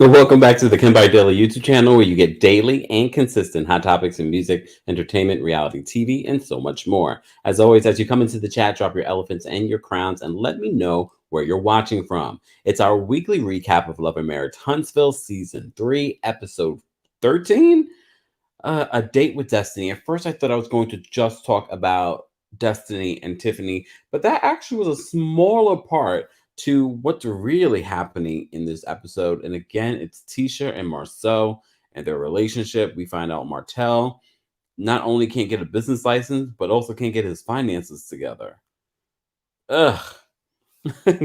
Well, welcome back to the Kempire Daily YouTube channel where you get daily and consistent hot topics in music, entertainment, reality TV, and so much more. As always, as you come into the chat, drop your elephants and your crowns and let me know where you're watching from. It's our weekly recap of Love and Marriage Huntsville Season 3, Episode 13, A Date with Destiny. At first, I thought I was going to just talk about Destiny and Tiffany, but that actually was a smaller part to what's really happening in this episode. And again, it's Tisha and Marsau and their relationship. We find out Martell not only can't get a business license, but also can't get his finances together. Ugh.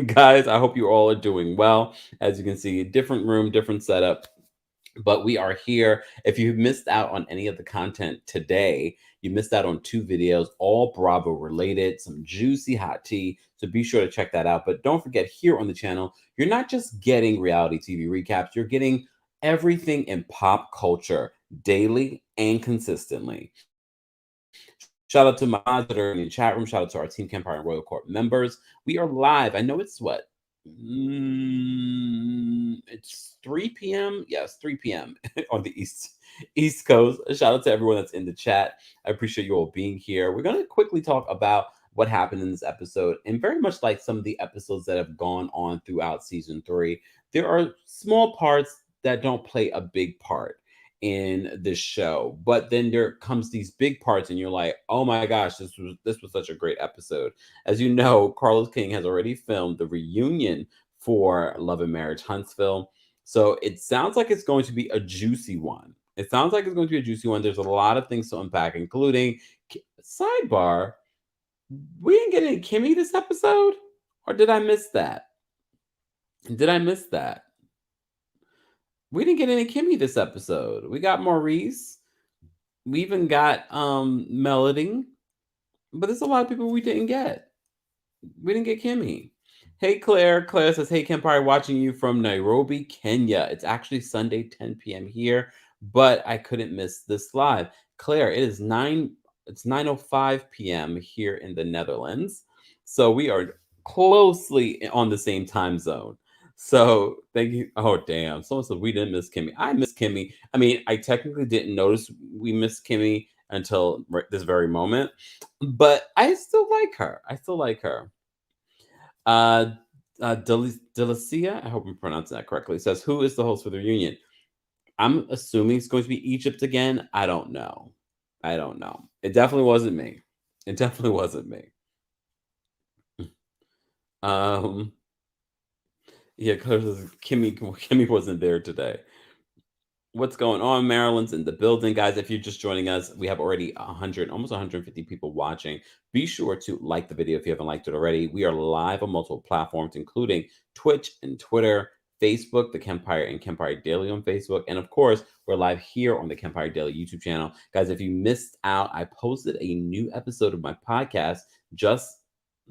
Guys, I hope you all are doing well. As you can see, different room, different setup, but we are here. If you missed out on any of the content today, you missed out on two videos, all Bravo related, some juicy hot tea. So be sure to check that out. But don't forget, here on the channel, you're not just getting reality TV recaps, you're getting everything in pop culture daily and consistently. Shout out to my mods that are in the chat room. Shout out to our Team Kempire and Royal Court members. We are live. I know it's what? It's 3 p.m. Yes, 3 p.m. on the East Coast. Shout out to everyone that's in the chat. I appreciate you all being here. We're going to quickly talk about what happened in this episode, and very much like some of the episodes that have gone on throughout season 3, there are small parts that don't play a big part in this show, but then there comes these big parts and you're like, oh my gosh, this was such a great episode. As you know, Carlos King has already filmed the reunion for Love and Marriage Huntsville, so it sounds like it's going to be a juicy one. It sounds like it's going to be a juicy one. There's a lot of things to unpack, including sidebar, we didn't get any Kimmy this episode, or did I miss that? Did I miss that? We didn't get any Kimmy this episode. We got Maurice. We even got Melody, but there's a lot of people we didn't get. We didn't get Kimmy. Hey Claire. Claire says, "Hey Kempire, watching you from Nairobi, Kenya. It's actually Sunday 10 p.m. here, but I couldn't miss this live." Claire, it is 9:05 p.m. here in the Netherlands. So we are closely on the same time zone. So thank you. Oh damn. Someone said we didn't miss Kimmy. I missed Kimmy. I mean, I technically didn't notice we missed Kimmy until this very moment, but I still like her. I still like her. Uh, Delicia, I hope I'm pronouncing that correctly, says, "Who is the host for the reunion?" I'm assuming it's going to be Egypt again. I don't know. I don't know. It definitely wasn't me. It definitely wasn't me. Um, yeah, because Kimmy wasn't there today. What's going on? Maryland's in the building, guys. If you're just joining us, we have already 100, almost 150 people watching. Be sure to like the video if you haven't liked it already. We are live on multiple platforms, including Twitch and Twitter, Facebook, the Kempire and Kempire Daily on Facebook, and of course, we're live here on the Kempire Daily YouTube channel. Guys, if you missed out, I posted a new episode of my podcast just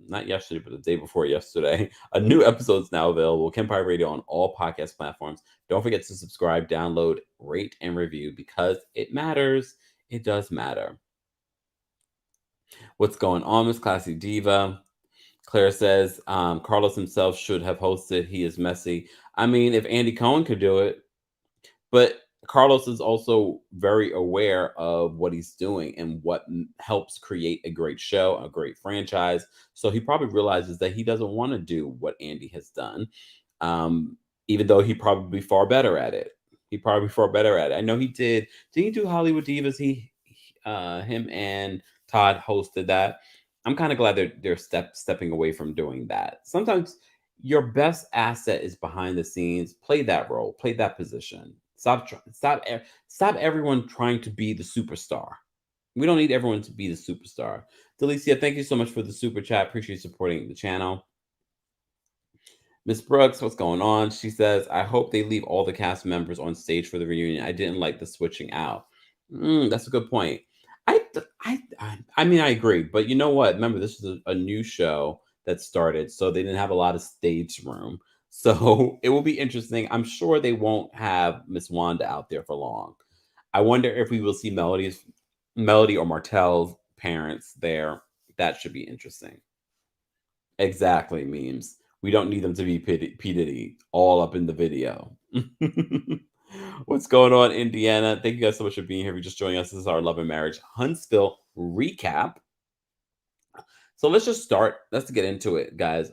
not yesterday, but the day before yesterday. A new episode is now available. Kempire Radio on all podcast platforms. Don't forget to subscribe, download, rate, and review because it matters. It does matter. What's going on, Miss Classy Diva? Claire says Carlos himself should have hosted. He is messy. I mean, if Andy Cohen could do it, but Carlos is also very aware of what he's doing and what helps create a great show, a great franchise. So he probably realizes that he doesn't want to do what Andy has done, even though he probably far better at it. He probably far better at it. I know he did. Did he do Hollywood Divas? Him and Todd hosted that. I'm kind of glad they're stepping away from doing that. Sometimes your best asset is behind the scenes. Play that role. Play that position. Stop everyone trying to be the superstar. We don't need everyone to be the superstar. Delicia, thank you so much for the super chat. Appreciate you supporting the channel. Miss Brooks, what's going on? She says, "I hope they leave all the cast members on stage for the reunion. I didn't like the switching out." That's a good point. I mean, I agree, but you know what? Remember, this is a new show that started, so they didn't have a lot of stage room. So it will be interesting. I'm sure they won't have Miss Wanda out there for long. I wonder if we will see Melody or Martell's parents there. That should be interesting. Exactly, memes. We don't need them to be P. Diddy all up in the video. What's going on, Indiana? Thank you guys so much for being here. If you're just joining us, this is our Love and Marriage Huntsville recap. So let's just start. Let's get into it, guys.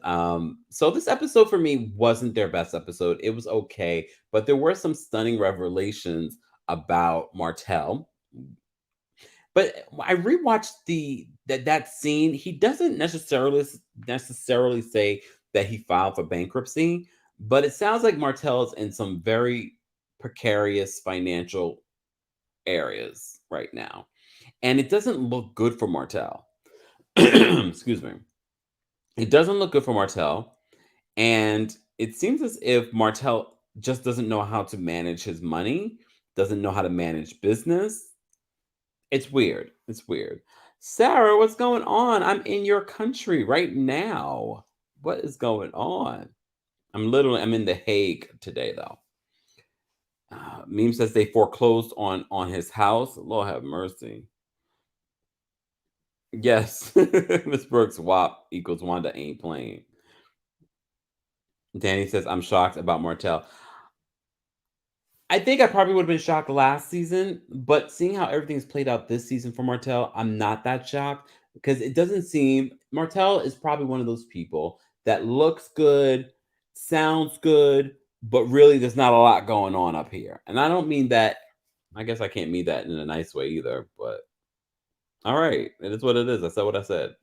So this episode for me wasn't their best episode. It was okay, but there were some stunning revelations about Martell. But I rewatched that scene. He doesn't necessarily say that he filed for bankruptcy, but it sounds like Martell is in some very precarious financial areas right now, and it doesn't look good for Martell. Excuse me. It doesn't look good for Martell, and it seems as if Martell just doesn't know how to manage his money, doesn't know how to manage business. It's weird. It's weird. Sarah, what's going on? I'm in your country right now. What is going on? I'm in The Hague today though. Meme says they foreclosed on his house. Lord have mercy. Yes. Miss Brooks WAP equals Wanda ain't playing. Danny says I'm shocked about Martell. I think I probably would have been shocked last season, but seeing how everything's played out this season for Martell, I'm not that shocked because it doesn't seem Martell is probably one of those people that looks good, sounds good, but really there's not a lot going on up here. And I don't mean that, I guess I can't mean that in a nice way either, but all right, it is what it is. I said what I said.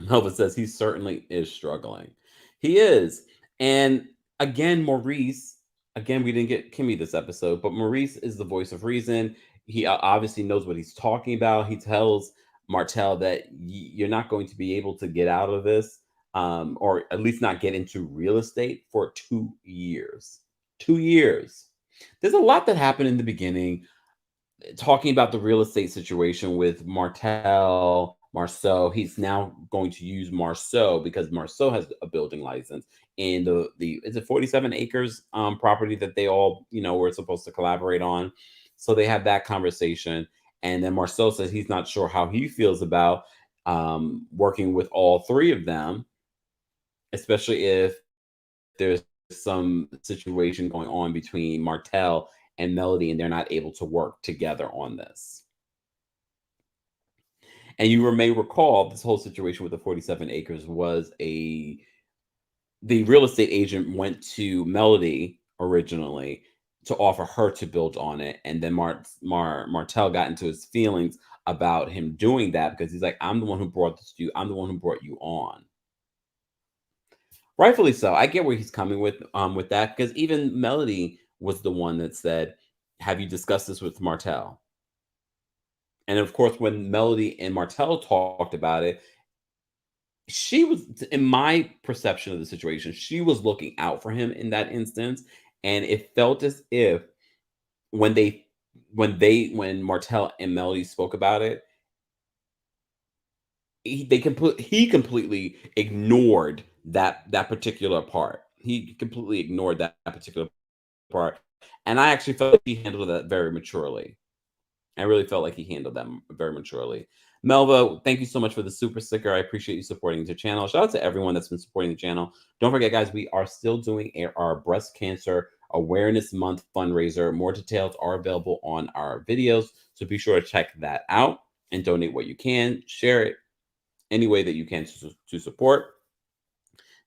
Melva says he certainly is struggling. He is. And again, Maurice, again, we didn't get Kimmy this episode, but Maurice is the voice of reason. He obviously knows what he's talking about. He tells Martell that you're not going to be able to get out of this, or at least not get into real estate for 2 years. 2 years. There's a lot that happened in the beginning talking about the real estate situation with Marsau, he's now going to use Marsau because Marsau has a building license in the is it 47 acres property that they all were supposed to collaborate on. So they have that conversation, and then Marsau says he's not sure how he feels about working with all three of them, especially if there's some situation going on between Martell and Melody, and they're not able to work together on this. And you may recall this whole situation with the 47 acres was the real estate agent went to Melody originally to offer her to build on it, and then Martell got into his feelings about him doing that because he's like, I'm the one who brought this to you. I'm the one who brought you on. Rightfully so. I get where he's coming with that because even Melody was the one that said, "Have you discussed this with Martell?" And of course, when Melody and Martell talked about it, she was, in my perception of the situation, she was looking out for him in that instance, and it felt as if when when Martell and Melody spoke about it, he completely ignored that particular part. He completely ignored that particular part, and I actually felt like he handled that very maturely. I really felt like he handled them very maturely. Melva, thank you so much for the super sticker. I appreciate you supporting the channel. Shout out to everyone that's been supporting the channel. Don't forget, guys, we are still doing our breast cancer awareness month fundraiser. More details are available on our videos, so be sure to check that out and donate what you can. Share it any way that you can to support.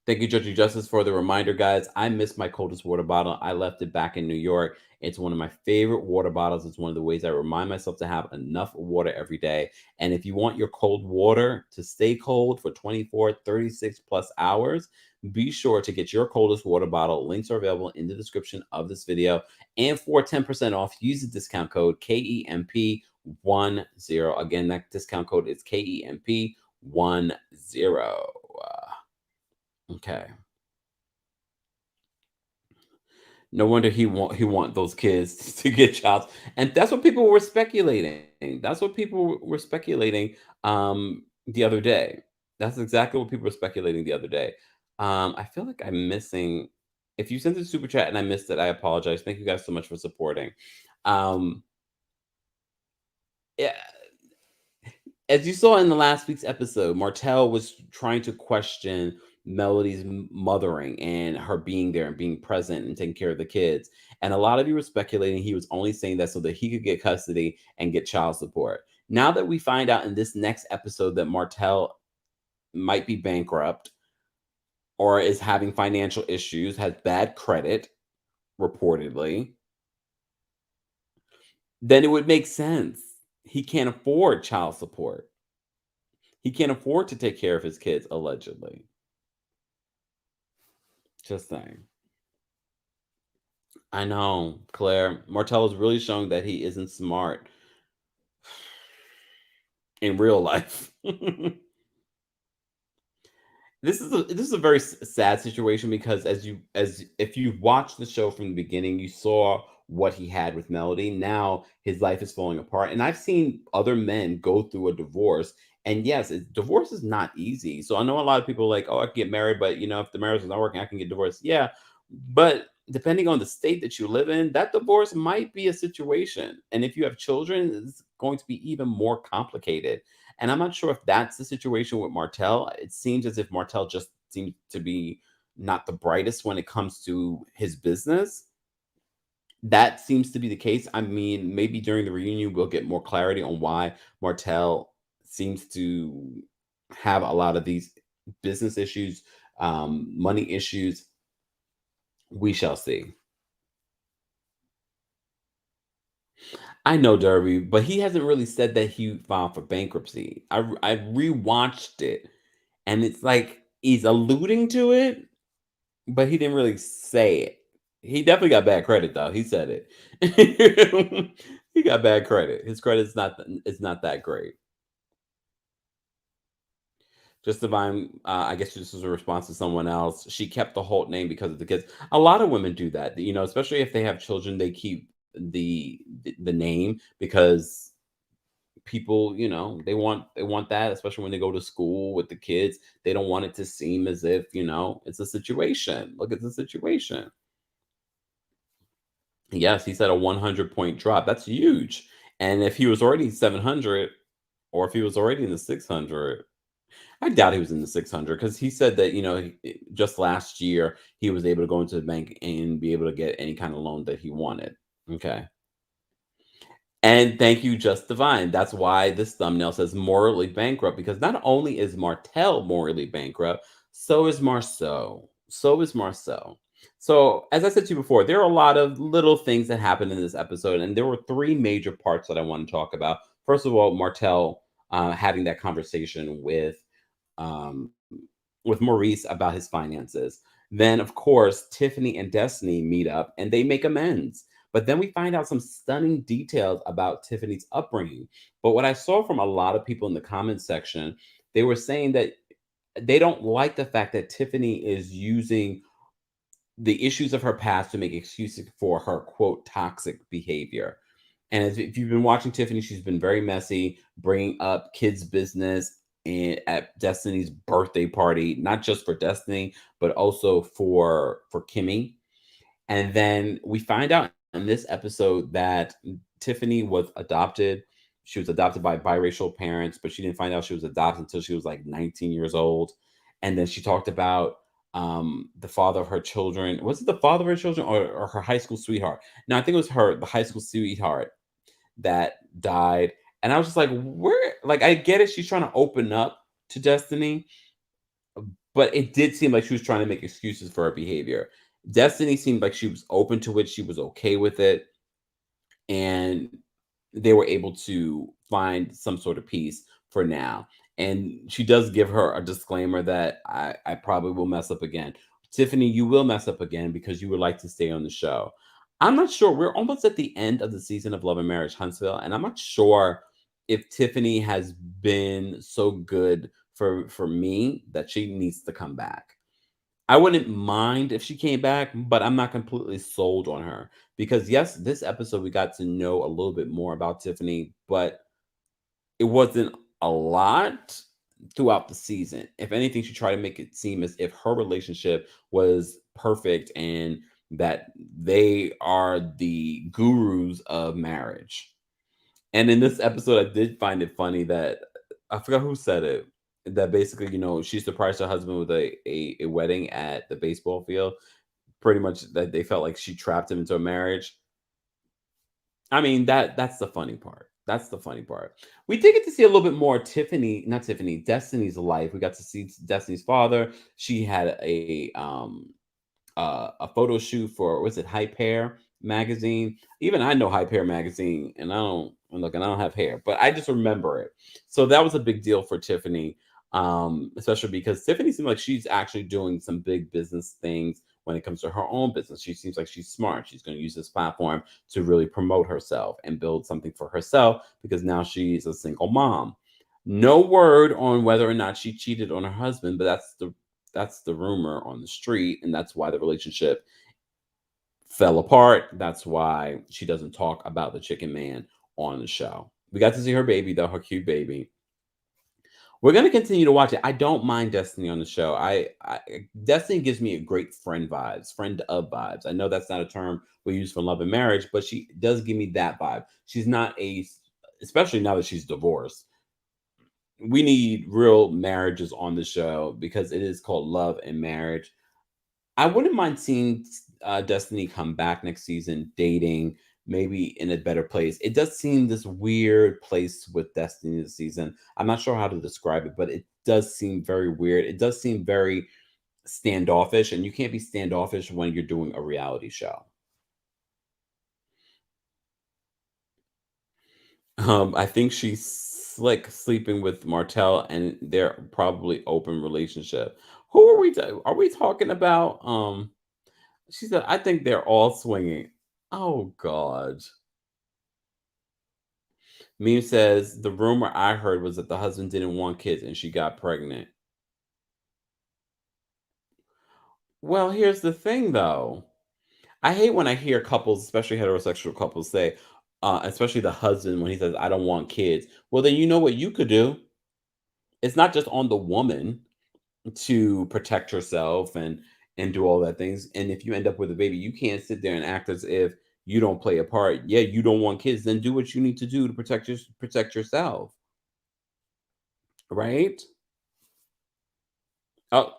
Thank you, Judge Justice, for the reminder, guys. I missed my coldest water bottle. I left it back in New York. It's one of my favorite water bottles. It's one of the ways I remind myself to have enough water every day. And if you want your cold water to stay cold for 24, 36 plus hours, be sure to get your coldest water bottle. Links are available in the description of this video. And for 10% off, use the discount code KEMP10. Again, that discount code is KEMP10. Okay. No wonder he want those kids to get jobs, and that's what people were speculating. That's what people were speculating the other day. That's exactly what people were speculating the other day. I feel like I'm missing. If you sent a super chat and I missed it, I apologize. Thank you guys so much for supporting. Um, yeah, as you saw in the last week's episode, Martell was trying to question Melody's mothering and her being there and being present and taking care of the kids. And a lot of you were speculating he was only saying that so that he could get custody and get child support. Now that we find out in this next episode that Martell might be bankrupt or is having financial issues, has bad credit, reportedly, then it would make sense. He can't afford child support. He can't afford to take care of his kids, allegedly. Just saying. I know, Claire. Martell is really showing that he isn't smart in real life. This is a very sad situation because as if you watched the show from the beginning, you saw what he had with Melody. Now his life is falling apart, and I've seen other men go through a divorce. And yes, divorce is not easy. So I know a lot of people are like, oh, I can get married, but if the marriage is not working, I can get divorced. Yeah, but depending on the state that you live in, that divorce might be a situation. And if you have children, it's going to be even more complicated. And I'm not sure if that's the situation with Martell. It seems as if Martell just seems to be not the brightest when it comes to his business. That seems to be the case. I mean, maybe during the reunion, we'll get more clarity on why Martell seems to have a lot of these business issues, money issues. We shall see. I know Derby, but he hasn't really said that he filed for bankruptcy. I rewatched it, and it's like he's alluding to it, but he didn't really say it. He definitely got bad credit though. He said it. He got bad credit. His credit's not it's not that great. Just Divine, I guess this was a response to someone else. She kept the Holt name because of the kids. A lot of women do that. Especially if they have children, they keep the name because people, they want that, especially when they go to school with the kids. They don't want it to seem as if, it's a situation. Look at the situation. Yes, he said a 100-point drop. That's huge. And if he was already 700 or if he was already in the 600, I doubt he was in the 600 because he said that, just last year he was able to go into the bank and be able to get any kind of loan that he wanted. Okay. And thank you, Just Divine. That's why this thumbnail says morally bankrupt, because not only is Martell morally bankrupt, so is Marsau. So is Marsau. So, as I said to you before, there are a lot of little things that happened in this episode, and there were three major parts that I want to talk about. First of all, Martell having that conversation um, with Maurice about his finances. Then, of course, Tiffany and Destiny meet up and they make amends. But then we find out some stunning details about Tiffany's upbringing. But what I saw from a lot of people in the comments section, they were saying that they don't like the fact that Tiffany is using the issues of her past to make excuses for her quote toxic behavior. And if you've been watching Tiffany, she's been very messy, bringing up kids' business and at Destiny's birthday party, not just for Destiny, but also for Kimmy. And then we find out in this episode that Tiffany was adopted. She was adopted by biracial parents, but she didn't find out she was adopted until she was like 19 years old. And then she talked about the father of her children. Was it the father of her children or her high school sweetheart? No, I think it was the high school sweetheart that died. And I was just like, where? Like, I get it. She's trying to open up to Destiny, but it did seem like she was trying to make excuses for her behavior. Destiny seemed like she was open to it. She was okay with it. And they were able to find some sort of peace for now. And she does give her a disclaimer that I probably will mess up again. Tiffany, you will mess up again because you would like to stay on the show. I'm not sure. We're almost at the end of the season of Love and Marriage Huntsville, and I'm not sure if Tiffany has been so good for me that she needs to come back. I wouldn't mind if she came back, but I'm not completely sold on her because yes, this episode we got to know a little bit more about Tiffany, but it wasn't a lot throughout the season. If anything, she tried to make it seem as if her relationship was perfect and that they are the gurus of marriage. And in this episode, I did find it funny that I forgot who said it. that basically, she surprised her husband with a wedding at the baseball field. Pretty much that they felt like she trapped him into a marriage. I mean, that's the funny part. That's the funny part. We did get to see a little bit more Tiffany, not Tiffany, Destiny's life. We got to see Destiny's father. She had a photo shoot for, what's it, Hype Hair magazine. Even I know Hype Hair magazine, and I don't have hair, but I just remember it. So that was a big deal for Tiffany, especially because Tiffany seems like she's actually doing some big business things when it comes to her own business. She seems like she's smart. She's going to use this platform to really promote herself and build something for herself because now she's a single mom. No word on whether or not she cheated on her husband, but that's the rumor on the street, and that's why the relationship fell apart. That's why she doesn't talk about the chicken man on the show. We got to see her baby, though, her cute baby. We're gonna continue to watch it. I don't mind Destiny on the show. Destiny gives me a great friend vibes, friend of vibes. I know that's not a term we use for love and marriage, but she does give me that vibe. She's not especially now that she's divorced. We need real marriages on the show because it is called Love and Marriage. I wouldn't mind seeing Destiny come back next season, dating, maybe in a better place. It does seem this weird place with Destiny this season. I'm not sure how to describe it, but it does seem very weird. It does seem very standoffish, and you can't be standoffish when you're doing a reality show. I think she's slick sleeping with Martell, and they're probably open relationship. Who are we? Are we talking about? She said, "I think they're all swinging." Oh God. Meme says the rumor I heard was that the husband didn't want kids and she got pregnant. Well, here's the thing though. I hate when I hear couples, especially heterosexual couples, say, especially the husband when he says, "I don't want kids." Well, then you know what you could do. It's not just on the woman to protect herself and do all that things. And if you end up with a baby, you can't sit there and act as if you don't play a part. Yeah, you don't want kids, then do what you need to do to protect yourself, right? Oh,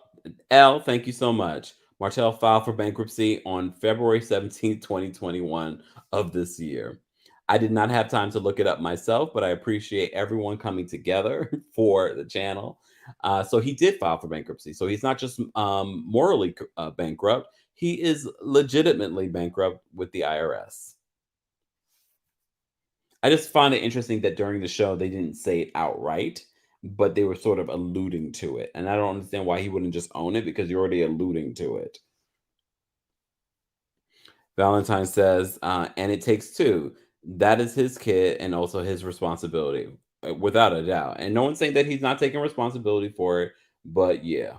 L, thank you so much. Martell filed for bankruptcy on February 17th, 2021 of this year. I did not have time to look it up myself, but I appreciate everyone coming together for the channel. So he did file for bankruptcy. So he's not just morally bankrupt, he is legitimately bankrupt with the IRS. I just find it interesting that during the show they didn't say it outright, but they were sort of alluding to it. And I don't understand why he wouldn't just own it because you're already alluding to it. Valentine says, and it takes two. That is his kid and also his responsibility, without a doubt. And no one's saying that he's not taking responsibility for it, but yeah.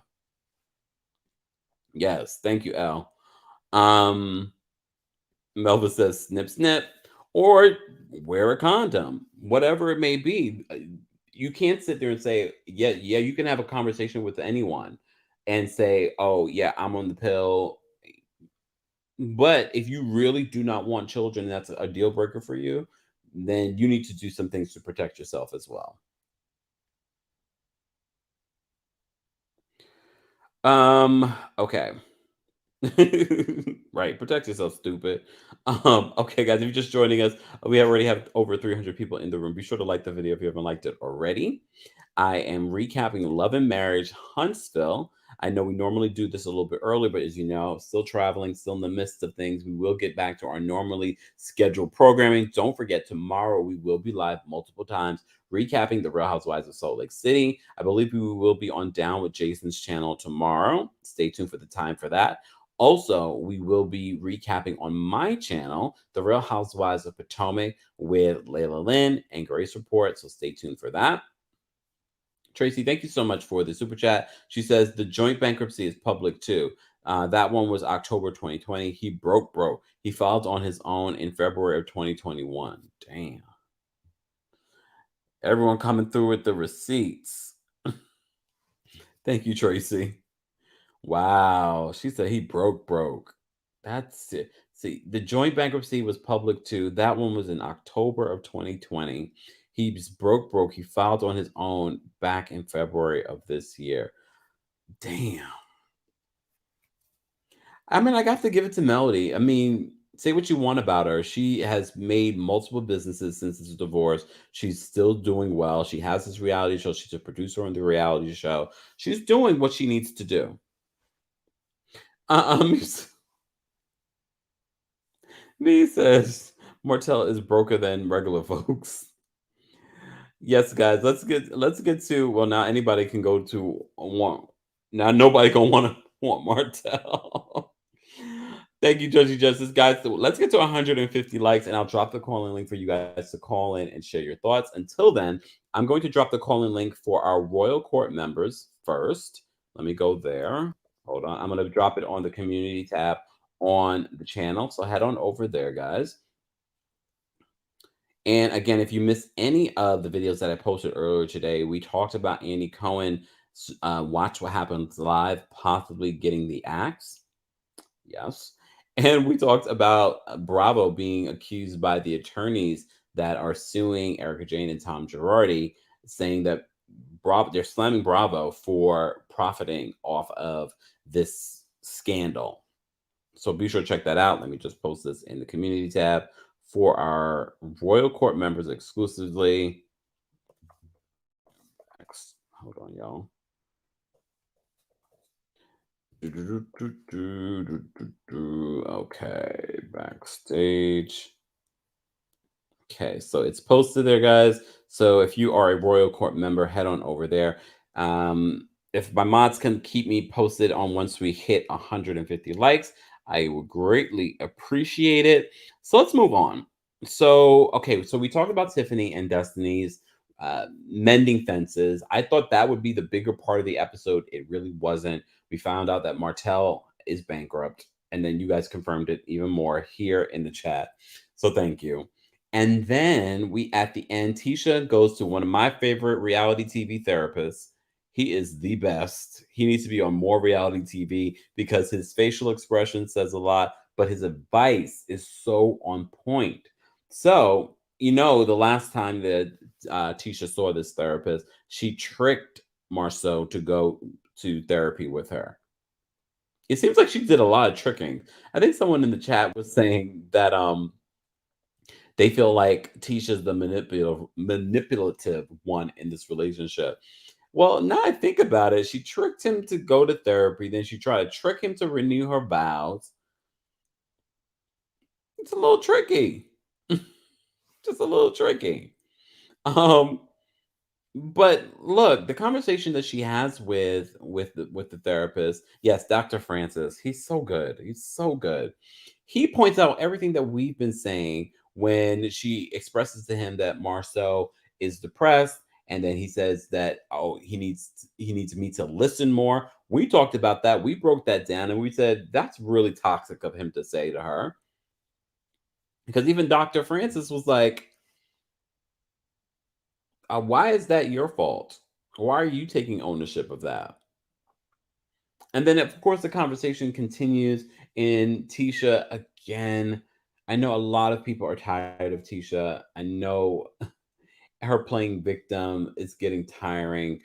Yes. Thank you, Al. Um, Melva says snip, snip, or wear a condom, whatever it may be. You can't sit there and say, yeah, yeah, you can have a conversation with anyone and say, oh, yeah, I'm on the pill. But if you really do not want children, that's a deal breaker for you, then you need to do some things to protect yourself as well. Okay. Right, protect yourself, stupid. Okay, guys, if you're just joining us, we already have over 300 people in the room. Be sure to like the video if you haven't liked it already. I am recapping Love and Marriage Huntsville. I know we normally do this a little bit early, but as you know, still traveling, still in the midst of things. We will get back to our normally scheduled programming. Don't forget, tomorrow we will be live multiple times recapping the Real Housewives of Salt Lake City. I believe we will be on Down with Jason's channel tomorrow. Stay tuned for the time for that. Also, we will be recapping on my channel, The Real Housewives of Potomac with Layla Lynn and Grace Report. So stay tuned for that. Tracy, thank you so much for the super chat. She says the joint bankruptcy is public too. That one was October 2020. He broke. He filed on his own in February of 2021. Damn. Everyone coming through with the receipts. Thank you, Tracy. Wow. She said he broke. That's it. See, the joint bankruptcy was public too. That one was in October of 2020. He's broke. He filed on his own back in February of this year. Damn. I mean, I got to give it to Melody. I mean, say what you want about her. She has made multiple businesses since this divorce. She's still doing well. She has this reality show. She's a producer on the reality show. She's doing what she needs to do. Uh, um, Me says Martell is broker than regular folks. Yes, guys, let's get to well now anybody can go to want now nobody gonna want Martell. Thank you, Judgy Justice. Guys, so let's get to 150 likes and I'll drop the call-in link for you guys to call in and share your thoughts. Until then, I'm going to drop the call-in link for our Royal Court members first. Let me go there. Hold on. I'm gonna drop it on the community tab on the channel. So head on over there, guys. And again, if you missed any of the videos that I posted earlier today, we talked about Andy Cohen, Watch What Happens Live, possibly getting the axe. Yes. And we talked about Bravo being accused by the attorneys that are suing Erica Jane and Tom Girardi, saying that Bravo, they're slamming Bravo for profiting off of this scandal. So be sure to check that out. Let me just post this in the community tab for our Royal Court members exclusively. Hold on, y'all. Okay, backstage. Okay, so it's posted there, guys. So if you are a Royal Court member, head on over there. If my mods can keep me posted on once we hit 150 likes, I would greatly appreciate it. So let's move on. So, okay, so we talked about Tiffany and Destiny's mending fences. I thought that would be the bigger part of the episode. It really wasn't. We found out that Martell is bankrupt, and then you guys confirmed it even more here in the chat. So thank you. And then we at the end, Tisha goes to one of my favorite reality TV therapists. He is the best. He needs to be on more reality TV because his facial expression says a lot, but his advice is so on point. So, the last time that Tisha saw this therapist, she tricked Marsau to go to therapy with her. It seems like she did a lot of tricking. I think someone in the chat was saying that they feel like Tisha's the manipulative one in this relationship. Well, now I think about it, she tricked him to go to therapy, then she tried to trick him to renew her vows. It's a little tricky. Just a little tricky. Um, but look, the conversation that she has with the therapist, yes, Dr. Francis, he's so good. He's so good. He points out everything that we've been saying when she expresses to him that Marceau is depressed, and then he says that he needs me to listen more. We talked about that. We broke that down, and we said that's really toxic of him to say to her because even Dr. Francis was like, why is that your fault? Why are you taking ownership of that? And then, of course, the conversation continues in Tisha again. I know a lot of people are tired of Tisha. I know her playing victim is getting tiring.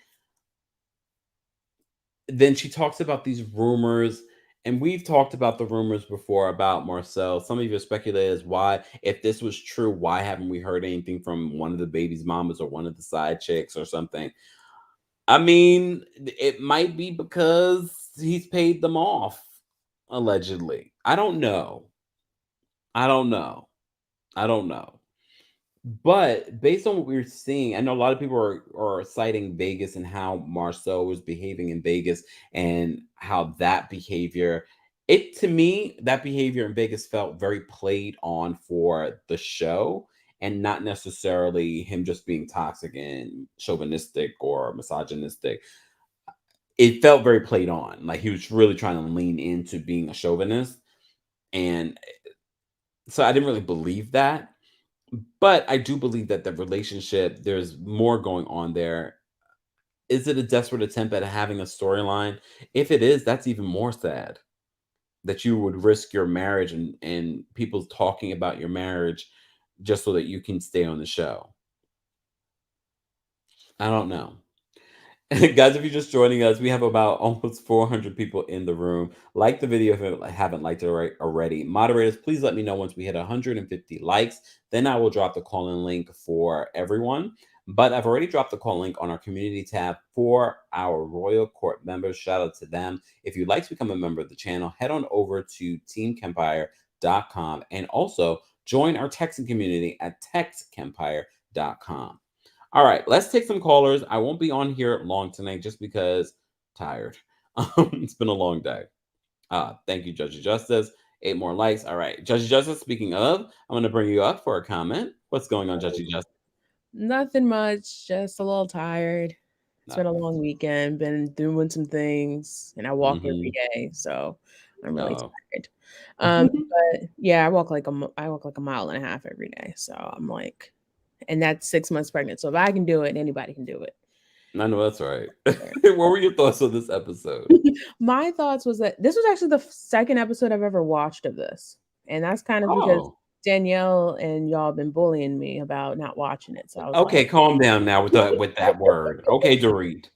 Then she talks about these rumors, and we've talked about the rumors before about Marcel. Some of you have speculated as why, if this was true, why haven't we heard anything from one of the baby's mamas or one of the side chicks or something? I mean, it might be because he's paid them off, allegedly. I don't know. I don't know. I don't know. But based on what we're seeing, I know a lot of people are citing Vegas and how Marceau was behaving in Vegas and how that behavior, it to me, that behavior in Vegas felt very played on for the show and not necessarily him just being toxic and chauvinistic or misogynistic. It felt very played on. Like he was really trying to lean into being a chauvinist. And so I didn't really believe that. But I do believe that the relationship, there's more going on there. Is it a desperate attempt at having a storyline? If it is, that's even more sad that you would risk your marriage and people talking about your marriage just so that you can stay on the show. I don't know. Guys, if you're just joining us, we have about almost 400 people in the room. Like the video if you haven't liked it already. Moderators, please let me know once we hit 150 likes. Then I will drop the call in link for everyone. But I've already dropped the call link on our community tab for our Royal Court members. Shout out to them. If you'd like to become a member of the channel, head on over to teamkempire.com and also join our texting community at textkempire.com. All right, let's take some callers. I won't be on here long tonight just because tired. It's been a long day. Thank you, Judge Justice. 8 more likes. All right, Judge Justice. Speaking of, I'm going to bring you up for a comment. What's going on, Judge Justice? Nothing much, just a little tired. It's been a Nothing. long weekend, been doing some things, and I walk every Mm-hmm. day, so I'm really Oh. tired. But yeah, I walk like a mile and a half every day, so I'm like, and that's 6 months pregnant. So if I can do it, anybody can do it. I know that's right. There. What were your thoughts on this episode? My thoughts was that this was actually the second episode I've ever watched of this, and that's kind of because Oh, Danielle and y'all been bullying me about not watching it. So I was okay. like. Calm down now with that word. Okay, Dorit.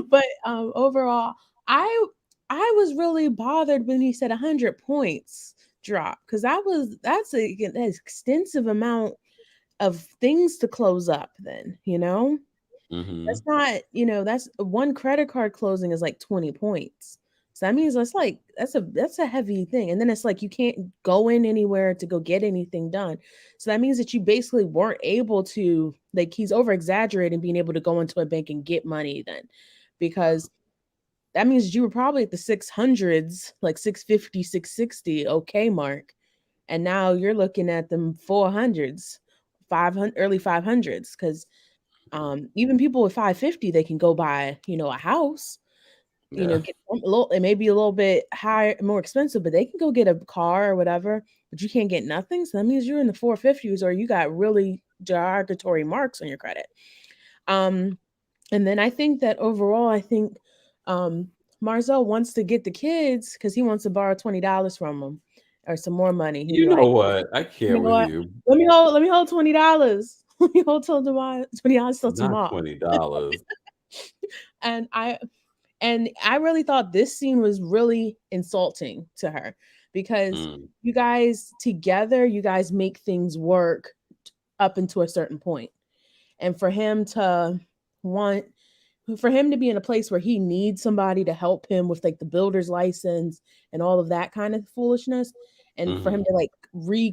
But overall, I I was really bothered when he said 100 points drop because that's an extensive amount of things to close up. Then Mm-hmm. that's not that's one credit card closing is like 20 points. So that means that's a heavy thing, and then it's like you can't go in anywhere to go get anything done. So that means that you basically weren't able to, like, he's over exaggerating being able to go into a bank and get money then, because that means you were probably at the 600s, like 650, 660, okay mark, and now you're looking at them 400s, 500, early 500s, because even people with 550, they can go buy, a house, Yeah. get a little, it may be a little bit higher, more expensive, but they can go get a car or whatever, but you can't get nothing. So that means you're in the 450s or you got really derogatory marks on your credit. Um, and then I think that overall, I think um, Marzell wants to get the kids because he wants to borrow $20 from them or some more money. He'd You be know like, what? I you can't know with what? you. Let me hold $20. Let me hold till tomorrow. $20 till Not tomorrow. $20. And I really thought this scene was really insulting to her because Mm, you guys make things work up into a certain point. And want for him to be in a place where he needs somebody to help him with like the builder's license and all of that kind of foolishness, and for him mhm. to like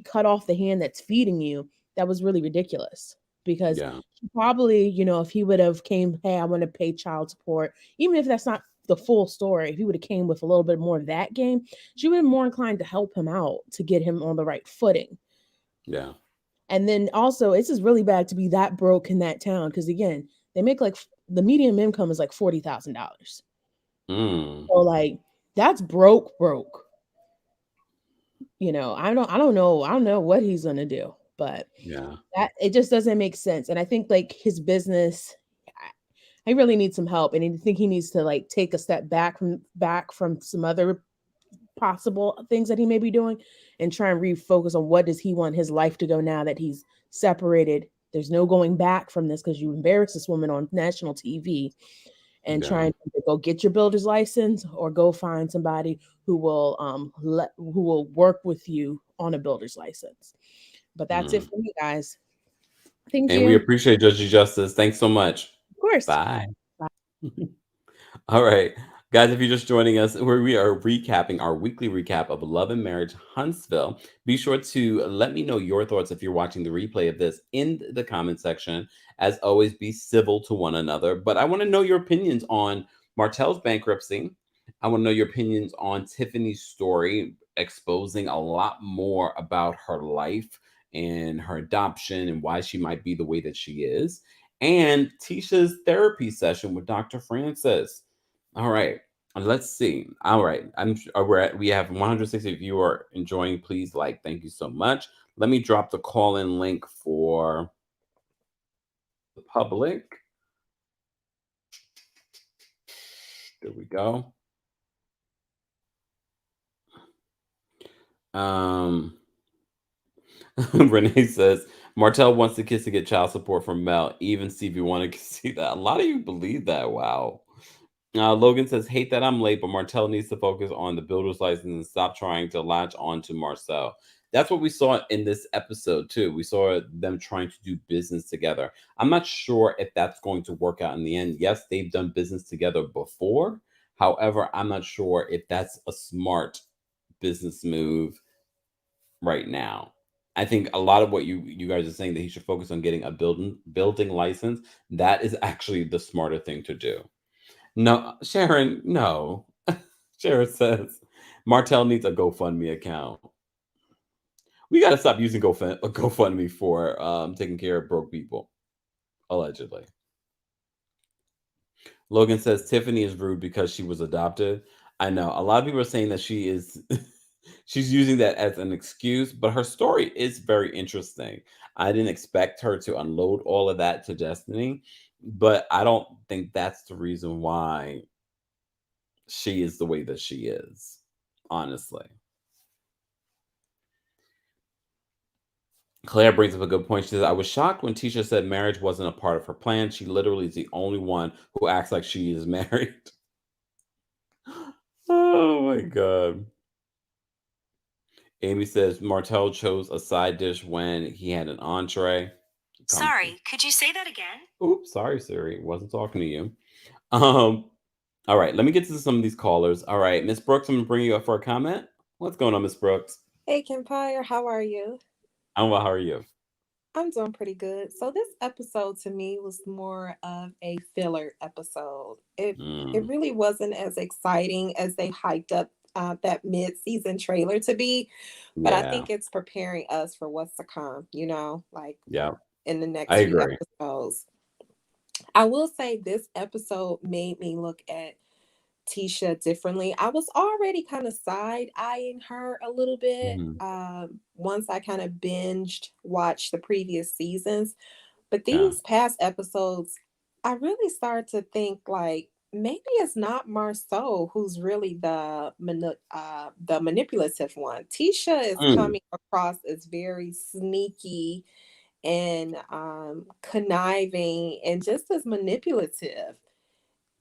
cut off the hand that's feeding you, that was really ridiculous. Because Yeah. probably, if he would have came, hey, I want to pay child support, even if that's not the full story, if he would have came with a little bit more of that game, she would have been more inclined to help him out to get him on the right footing. Yeah. And then also, it's just really bad to be that broke in that town because again, they make like the median income is like $40,000. Mm. So like that's broke, broke. I don't know what he's gonna do, but Yeah. that it just doesn't make sense. And I think like his business, I really need some help, and I think he needs to like take a step back from some other possible things that he may be doing and try and refocus on what does he want his life to go now that he's separated. There's no going back from this because you embarrassed this woman on national TV, and Yeah. trying to go get your builder's license or go find somebody who will work with you on a builder's license. But that's it Mm. for me, guys. Thank And we you. appreciate Judge Justice. Thanks so much. Of course. Bye. All right. Guys, if you're just joining us, where we are recapping our weekly recap of Love and Marriage Huntsville, be sure to let me know your thoughts if you're watching the replay of this in the comment section. As always, be civil to one another. But I want to know your opinions on Martell's bankruptcy. I want to know your opinions on Tiffany's story, exposing a lot more about her life and her adoption and why she might be the way that she is, and Tisha's therapy session with Dr. Francis. All right, let's see. All right, we have 160. If you are enjoying, please like. Thank you so much. Let me drop the call-in link for the public. There we go. Um, Renee says Martell wants the kids to get child support from Mel. Even Stevie Wonder can see that. A lot of you believe that. Wow. Logan says, hate that I'm late, but Martell needs to focus on the builder's license and stop trying to latch on to Marsau. That's what we saw in this episode, too. We saw them trying to do business together. I'm not sure if that's going to work out in the end. Yes, they've done business together before. However, I'm not sure if that's a smart business move right now. I think a lot of what you guys are saying that he should focus on getting a building license. That is actually the smarter thing to do. No, Sharon, no. Sharon says Martell needs a GoFundMe account. We got to stop using GoFundMe for taking care of broke people, allegedly. Logan says Tiffany is rude because she was adopted. I know a lot of people are saying that she is she's using that as an excuse, but her story is very interesting. I didn't expect her to unload all of that to Destiny, but I don't think that's the reason why she is the way that she is, honestly. Claire brings up a good point. She says, I was shocked when Tisha said marriage wasn't a part of her plan. She literally is the only one who acts like she is married. Oh my God. Amy says Martell chose a side dish when he had an entree. Sorry, could you say that again? Oops, sorry, Siri. Wasn't talking to you. Um, all right, let me get to some of these callers. All right, Miss Brooks, I'm gonna bring you up for a comment. What's going on, Miss Brooks? Hey, Kempire, how are you? I'm well, how are you? I'm doing pretty good. So this episode to me was more of a filler episode. It Mm, really wasn't as exciting as they hyped up that mid-season trailer to be, but I yeah, think it's preparing us for what's to come, like yeah, in the I next few agree. episodes. I will say this episode made me look at Tisha differently. I was already kind of side eyeing her a little bit Mhm. once I kind of binged watched the previous seasons. But Yeah. these past episodes, I really started to think like maybe it's not Marsau who's really the manipulative one. Tisha is Mm, coming across as very sneaky and conniving and just as manipulative.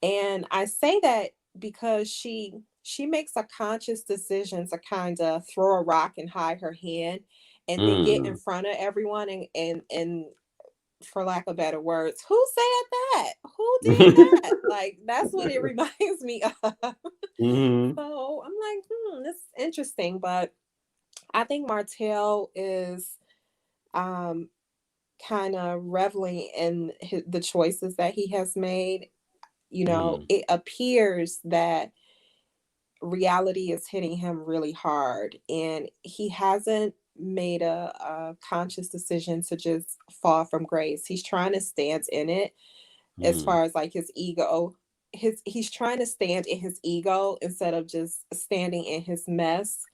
And I say that because she makes a conscious decision to kind of throw a rock and hide her hand and then get in mm. front of everyone and for lack of better words, who said that? Who did that? Like that's what it reminds me of. Mhm. So I'm like, this is interesting. But I think Martell is um kind of reveling in the choices that he has made. Mhm. It appears that reality is hitting him really hard and he hasn't made a conscious decision to just fall from grace. He's trying to stand in it as Mhm. far as like his ego. He's trying to stand in his ego instead of just standing in his mess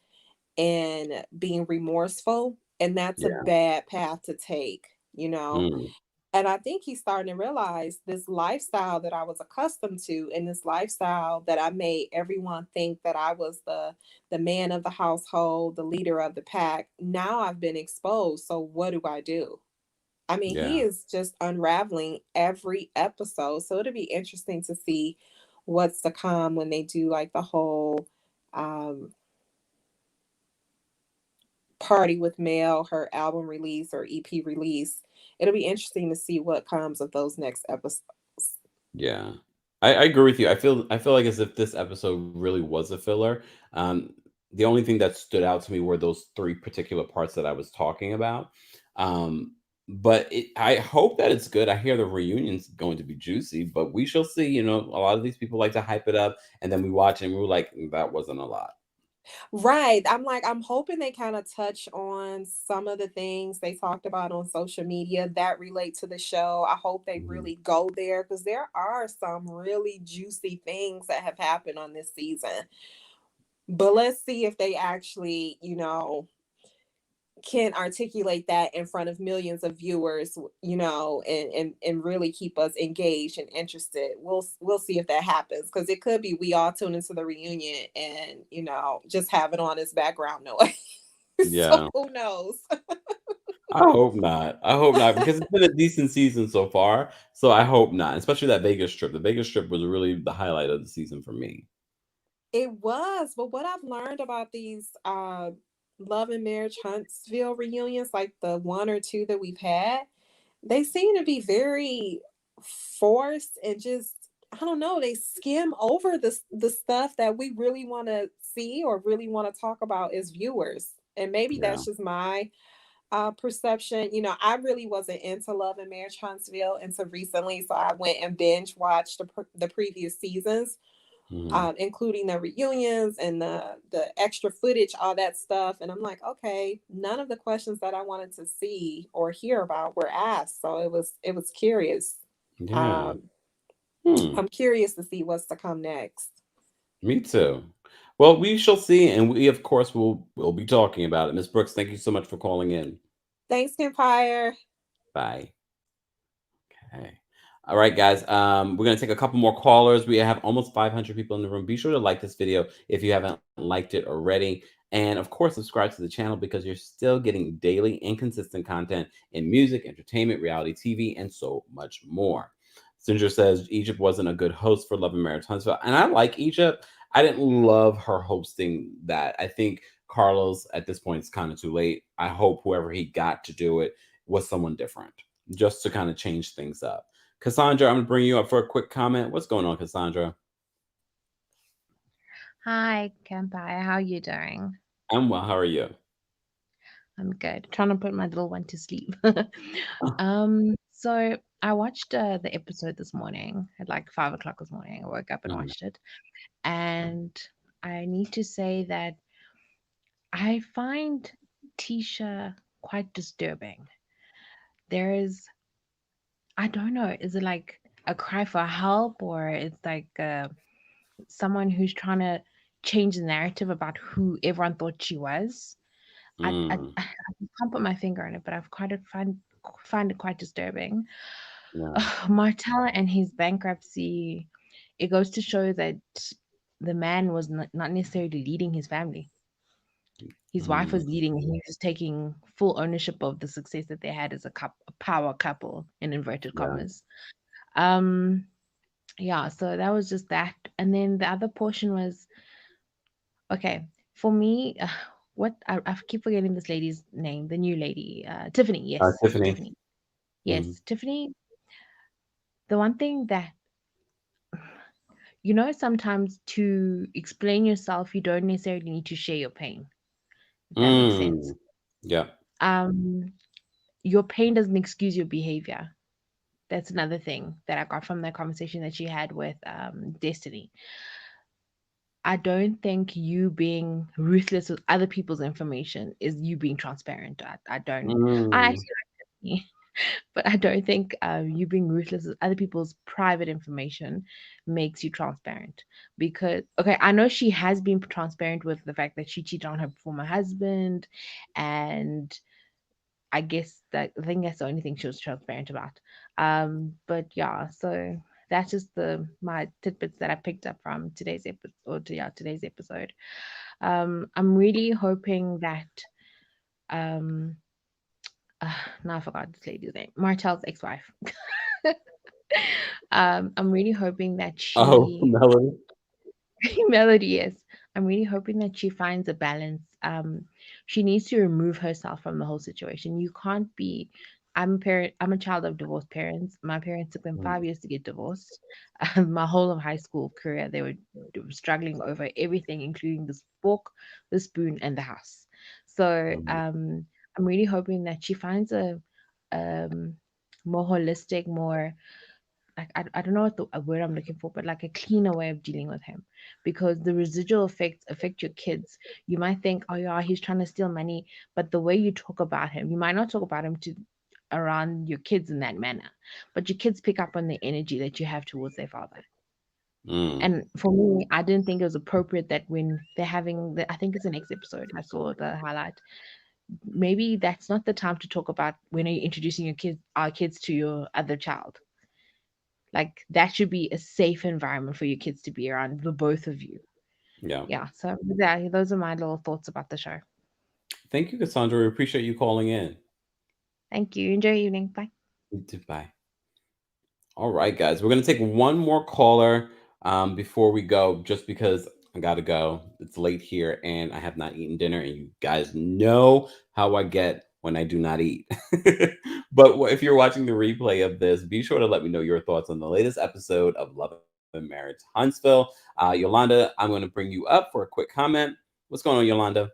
and being remorseful. And that's a Yeah. bad path to take. Mm. And I think he's starting to realize this lifestyle that I was accustomed to and this lifestyle that I made everyone think that I was the man of the household, the leader of the pack. Now I've been exposed. So what do I do? I mean, he Yeah. is just unraveling every episode. So it'll be interesting to see what's to come when they do like the whole um party with Mel, her album release or EP release. It'll be interesting to see what comes of those next episodes. Yeah. I agree with you. I feel like as if this episode really was a filler. Um, the only thing that stood out to me were those three particular parts that I was talking about. Um, but I hope that it's good. I hear the reunion's going to be juicy, but we shall see. A lot of these people like to hype it up, and then we watch it and we're like, that wasn't a lot. Right. I'm hoping they kind of touch on some of the things they talked about on social media that relate to the show. I hope they Mhm. really go there because there are some really juicy things that have happened on this season. But let's see if they actually, can articulate that in front of millions of viewers, and really keep us engaged and interested. We'll see if that happens because it could be we all tune into the reunion and just have it on as background noise. So Yeah. who knows? I hope not. I hope not because it's been a decent season so far. So I hope not, especially that Vegas trip. The Vegas trip was really the highlight of the season for me. It was, but what I've learned about these Love and Marriage Huntsville reunions, like the one or two that we've had, they seem to be very forced and just, I don't know, they skim over the stuff that we really want to see or really want to talk about as viewers. And maybe Yeah. that's just my perception. You know, I really wasn't into Love and Marriage Huntsville until recently, so I went and binge watched the previous seasons, Mhm. including the reunions and the extra footage, all that stuff. And I'm like, okay, none of the questions that I wanted to see or hear about were asked, so it was curious. Yeah. Um, Hmm. I'm curious to see what's to come next. Me too. Well, we shall see, and we of course will be talking about it. Miss Brooks, thank you so much for calling in. Thanks, Kempire. Bye. Okay. All right, guys. We're gonna take a couple more callers. We have almost 500 people in the room. Be sure to like this video if you haven't liked it already, and of course, subscribe to the channel because you're still getting daily and consistent content in music, entertainment, reality TV, and so much more. Ginger says Egypt wasn't a good host for Love and Marriage Huntsville, and I like Egypt. I didn't love her hosting that. I think Carlos at this point is kind of too late. I hope whoever he got to do it was someone different just to kind of change things up. Cassandra, I'm going to bring you up for a quick comment. What's going on, Cassandra? Hi, Kempire. How you doing? I'm well. How are you? I'm good. Trying to put my little one to sleep. Oh, So I watched the episode this morning at like 5 o'clock this morning. I woke up and mhm. watched it, and I need to say that I find Tisha quite disturbing. There is, I don't know, is it like a cry for help, or it's like someone who's trying to change the narrative about who everyone thought she was? Mm, I can't put my finger on it, but I've quite find it quite disturbing. yeah. Martell and his bankruptcy, it goes to show that the man was not necessarily leading his family. His wife Mm, was leading, and he was taking full ownership of the success that they had as a power couple in inverted yeah. commas. Um, yeah, so that was just that, and then the other portion was okay for me. What I keep forgetting this lady's name, the new lady, Tiffany. Yes, Tiffany. Tiffany. Mm, Yes, Tiffany. The one thing that, sometimes to explain yourself, you don't necessarily need to share your pain, if that makes sense. mm, yeah. Um, your pain doesn't excuse your behavior. That's another thing that I got from that conversation that she had with Destiny. I don't think you being ruthless with other people's information is you being transparent. I don't. I Mm, actually but I don't think you being ruthless with other people's private information makes you transparent. Because, okay, I know she has been transparent with the fact that she cheated on her former husband, and I guess that I think that's the only thing she was transparent about. But yeah, so that's just the my tidbits that I picked up from today's episode, or yeah, today's episode. I'm really hoping that um, now I forgot this lady's name, Martell's ex-wife. I'm really hoping that oh, she Melody. Melody is. I'm really hoping that she finds a balance. She needs to remove herself from the whole situation. You can't be. I'm a parent. I'm a child of divorced parents. My parents took them Mm, 5 years to get divorced. My whole of high school career, they were struggling over everything, including this fork, the spoon, and the house. So mm, I'm really hoping that she finds a um, more holistic, more like I don't know what the a word I'm looking for, but like a cleaner way of dealing with him, because the residual effects affect your kids. You might think, oh yeah, he's trying to steal money, but the way you talk about him, you might not talk about him to around your kids in that manner, but your kids pick up on the energy that you have towards their father. mm, And for me, I didn't think it was appropriate that when they're having the, I think it's the next episode, I saw the highlight. Maybe that's not the time to talk about when are you introducing our kids to your other child. Like that should be a safe environment for your kids to be around, the both of you. yeah. Yeah. So yeah, those are my little thoughts about the show. Thank you, Cassandra. We appreciate you calling in. Thank you. Enjoy your evening. Bye. Bye. All right, guys, we're gonna take one more caller before we go, just because I gotta go. It's late here, and I have not eaten dinner, and you guys know how I get when I do not eat. But if you're watching the replay of this, be sure to let me know your thoughts on the latest episode of Love and Marriage Huntsville. Yolanda, I'm going to bring you up for a quick comment. What's going on, Yolanda?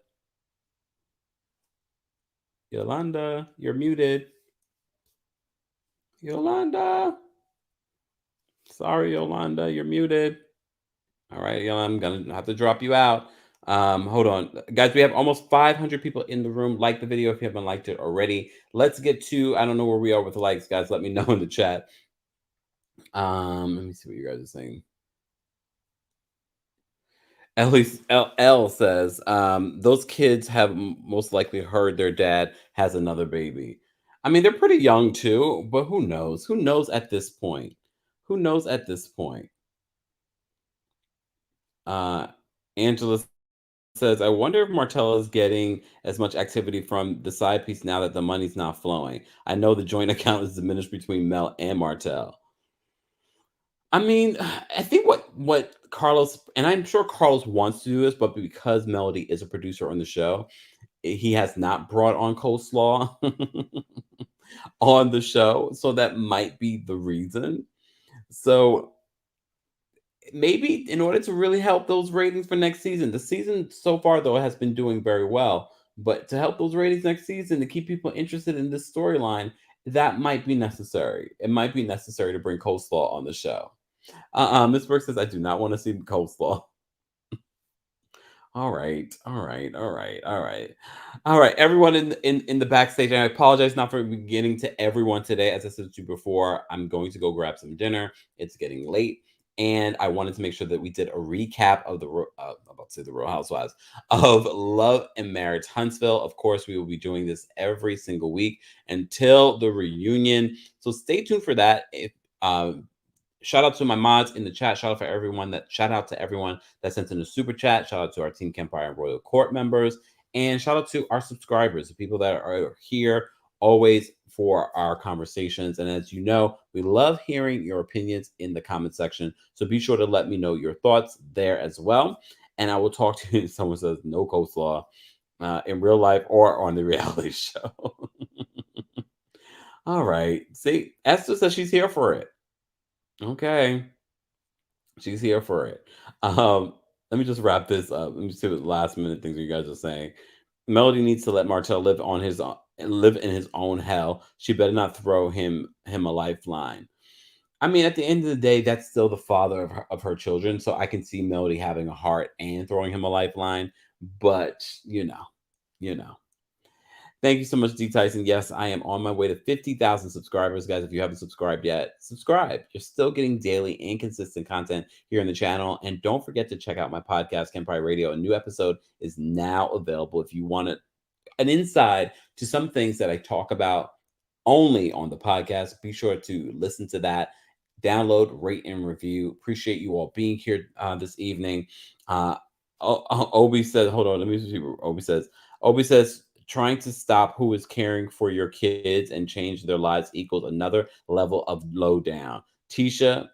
Yolanda, you're muted. Yolanda. Sorry, Yolanda, you're muted. All right, Yolanda, I'm going to have to drop you out. Hold on. Guys, we have almost 500 people in the room. Like the video if you haven't liked it already. Let's get to, I don't know where we are with the likes, guys. Let me know in the chat. Let me see what you guys are saying. At least L says, those kids have most likely heard their dad has another baby. I mean, they're pretty young too, but who knows? Who knows at this point? Who knows at this point? Uh, Angela says, I wonder if Martell is getting as much activity from the side piece now that the money's not flowing. I know the joint account is diminished between Mel and Martell. I mean, I think what Carlos, and I'm sure Carlos wants to do this, but because Melody is a producer on the show, he has not brought on coleslaw on the show, so that might be the reason. So maybe in order to really help those ratings for next season, the season so far though has been doing very well, but to help those ratings next season to keep people interested in this storyline, that might be necessary. It might be necessary to bring coleslaw on the show. Miss Brooks says, I do not want to see coleslaw. All right, all right, all right, all right, all right. Everyone in the backstage, and I apologize not for beginning to everyone today. As I said to you before, I'm going to go grab some dinner. It's getting late, and I wanted to make sure that we did a recap of I'm about to say the Real Housewives of Love and Marriage Huntsville. Of course, we will be doing this every single week until the reunion. So stay tuned for that. If shout out to my mods in the chat. Shout out to everyone that sent in a super chat. Shout out to our Team Kempire and Royal Court members. And shout out to our subscribers, the people that are here always for our conversations. And as you know, we love hearing your opinions in the comment section. So be sure to let me know your thoughts there as well. And I will talk to you. Someone says no coleslaw in real life or on the reality show. All right. See, Esther says she's here for it. Okay. She's here for it. Let me just wrap this up. Let me see what last minute things you guys are saying. Melody needs to let Martell live in his own hell. She better not throw him a lifeline. I mean, at the end of the day, that's still the father of her children. So I can see Melody having a heart and throwing him a lifeline. But you know. Thank you so much, D Tyson. Yes, I am on my way to 50,000 subscribers, guys. If you haven't subscribed yet, subscribe. You're still getting daily and consistent content here on the channel. And don't forget to check out my podcast, Kempire Radio. A new episode is now available if you want an inside to some things that I talk about only on the podcast. Be sure to listen to that. Download, rate, and review. Appreciate you all being here this evening. Obi says, hold on, let me see what Obi says. Obi says, trying to stop who is caring for your kids and change their lives equals another level of low down. Tisha,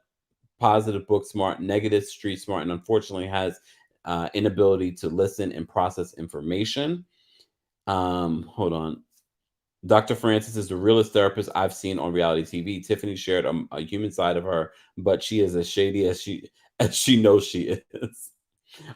positive book smart, negative street smart, and unfortunately has inability to listen and process information. Hold on. Dr. Francis is the realest therapist I've seen on reality TV. Tiffany shared a human side of her, but she is as shady as she knows she is.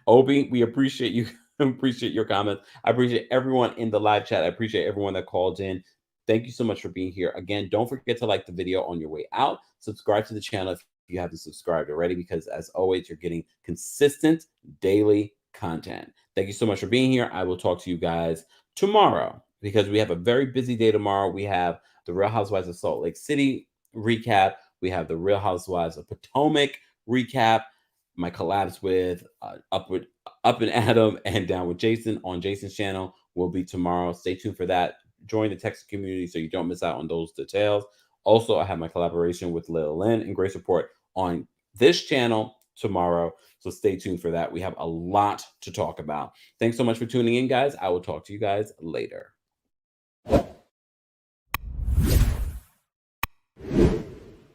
Obi, we appreciate you. Appreciate your comments. I appreciate everyone in the live chat. I appreciate everyone that called in. Thank you so much for being here. Again, don't forget to like the video on your way out. Subscribe to the channel if you haven't subscribed already, because as always, you're getting consistent daily content. Thank you so much for being here. I will talk to you guys tomorrow, because we have a very busy day tomorrow. We have the Real Housewives of Salt Lake City recap. We have the Real Housewives of Potomac recap. My collabs with Up and Adam and Down with Jason on Jason's channel will be tomorrow. Stay tuned for that. Join the Texas community so you don't miss out on those details. Also, I have my collaboration with Lil Lynn and Grace Report on this channel tomorrow. So stay tuned for that. We have a lot to talk about. Thanks so much for tuning in, guys. I will talk to you guys later.